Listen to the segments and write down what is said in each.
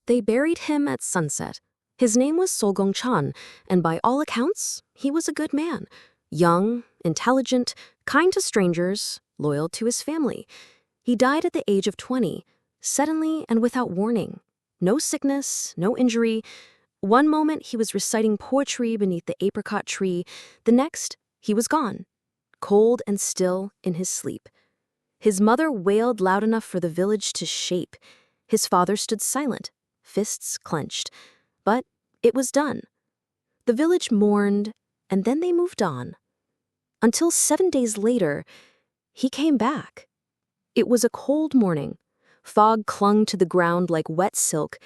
They buried him at sunset. His name was Seolgongchan, and by all accounts, he was a good man. Young, intelligent, kind to strangers, loyal to his family. He died at the age of 20, suddenly and without warning. No sickness, no injury. One moment he was reciting poetry beneath the apricot tree, the next he was gone, cold and still in his sleep. His mother wailed loud enough for the village to shake. His father stood silent, fists clenched. But it was done. The village mourned, and then they moved on. Until 7 days later, he came back. It was a cold morning. Fog clung to the ground like wet silk.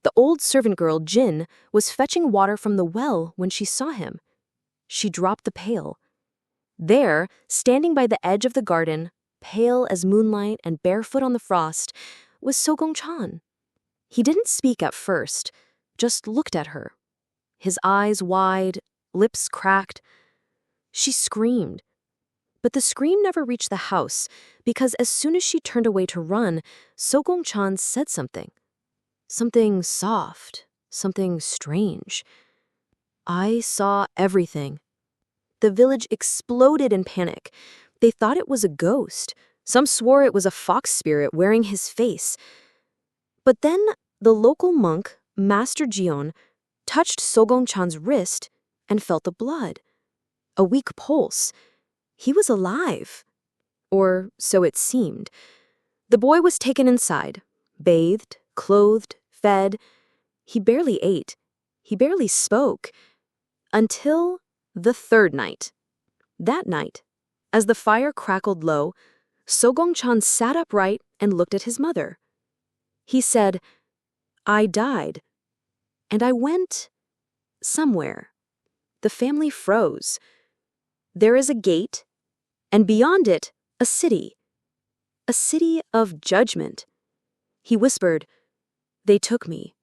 The old servant girl, Jin, was fetching water from the well when she saw him. She dropped the pail. There, standing by the edge of the garden, pale as moonlight and barefoot on the frost, was Seolgongchan. He didn't speak at first, just looked at her. His eyes wide, lips cracked. She screamed. But the scream never reached the house, because as soon as she turned away to run, Seolgongchan said something. Something soft, something strange. I saw everything. The village exploded in panic. They thought it was a ghost. Some swore it was a fox spirit wearing his face. But then the local monk, Master Jeon, touched Seolgongchan's wrist and felt the blood. A weak pulse. He was alive. Or so it seemed. The boy was taken inside, bathed, clothed, fed. He barely ate. He barely spoke. Until the third night. That night, as the fire crackled low, Seolgongchan sat upright and looked at his mother. He said, I died. And I went somewhere. The family froze. There is a gate, and beyond it, a city. A city of judgment. He whispered, They took me.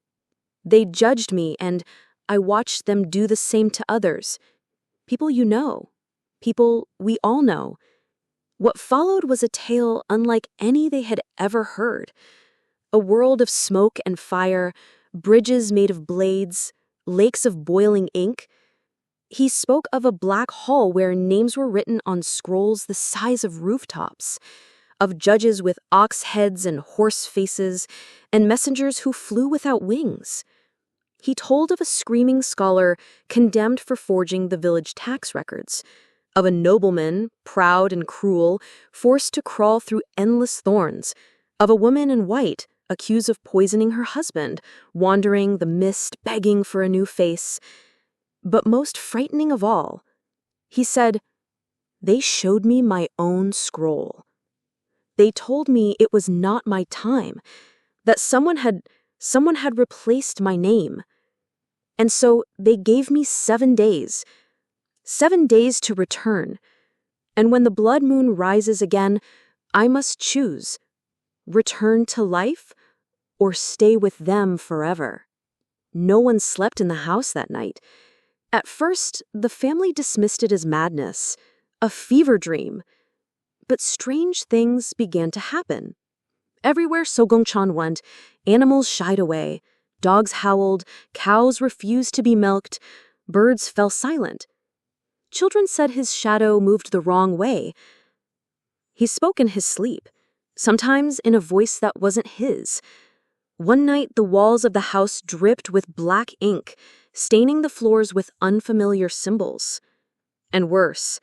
They judged me, and I watched them do the same to others. People you know. People we all know. What followed was a tale unlike any they had ever heard. A world of smoke and fire, bridges made of blades, lakes of boiling ink. He spoke of a black hall where names were written on scrolls the size of rooftops, of judges with ox heads and horse faces, and messengers who flew without wings. He told of a screaming scholar condemned for forging the village tax records, of a nobleman, proud and cruel, forced to crawl through endless thorns, of a woman in white, accused of poisoning her husband, wandering the mist, begging for a new face. But most frightening of all, he said, They showed me my own scroll. They told me it was not my time, that someone had replaced my name. And so they gave me 7 days. 7 days to return. And when the blood moon rises again, I must choose. Return to life or stay with them forever. No one slept in the house that night. At first, the family dismissed it as madness, a fever dream. But strange things began to happen. Everywhere Seolgongchan went, animals shied away. Dogs howled, cows refused to be milked, birds fell silent. Children said his shadow moved the wrong way. He spoke in his sleep, sometimes in a voice that wasn't his. One night, the walls of the house dripped with black ink, staining the floors with unfamiliar symbols. And worse,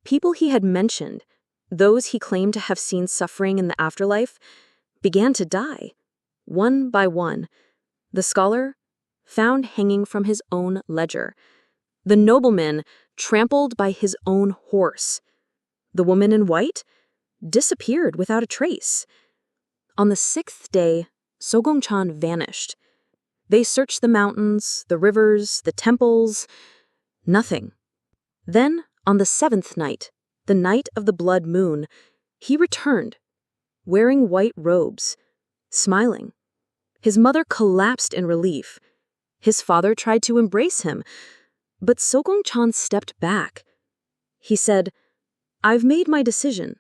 people he had mentioned, those he claimed to have seen suffering in the afterlife, began to die, one by one. The scholar, found hanging from his own ledger. The nobleman, trampled by his own horse. The woman in white, disappeared without a trace. On the 6th day, Seolgongchan vanished. They searched the mountains, the rivers, the temples. Nothing. Then, on the 7th night, the night of the blood moon, he returned, wearing white robes, smiling. His mother collapsed in relief. His father tried to embrace him, but Seolgongchan stepped back. He said, I've made my decision.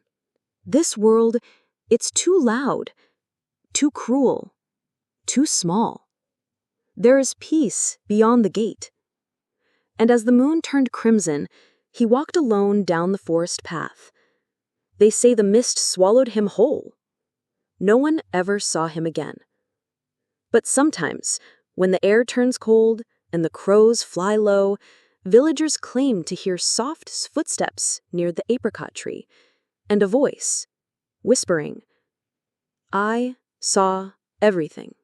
This world, it's too loud, too cruel, too small. There is peace beyond the gate. And as the moon turned crimson, he walked alone down the forest path. They say the mist swallowed him whole. No one ever saw him again. But sometimes, when the air turns cold and the crows fly low, villagers claim to hear soft footsteps near the apricot tree, and a voice, whispering, "I saw everything."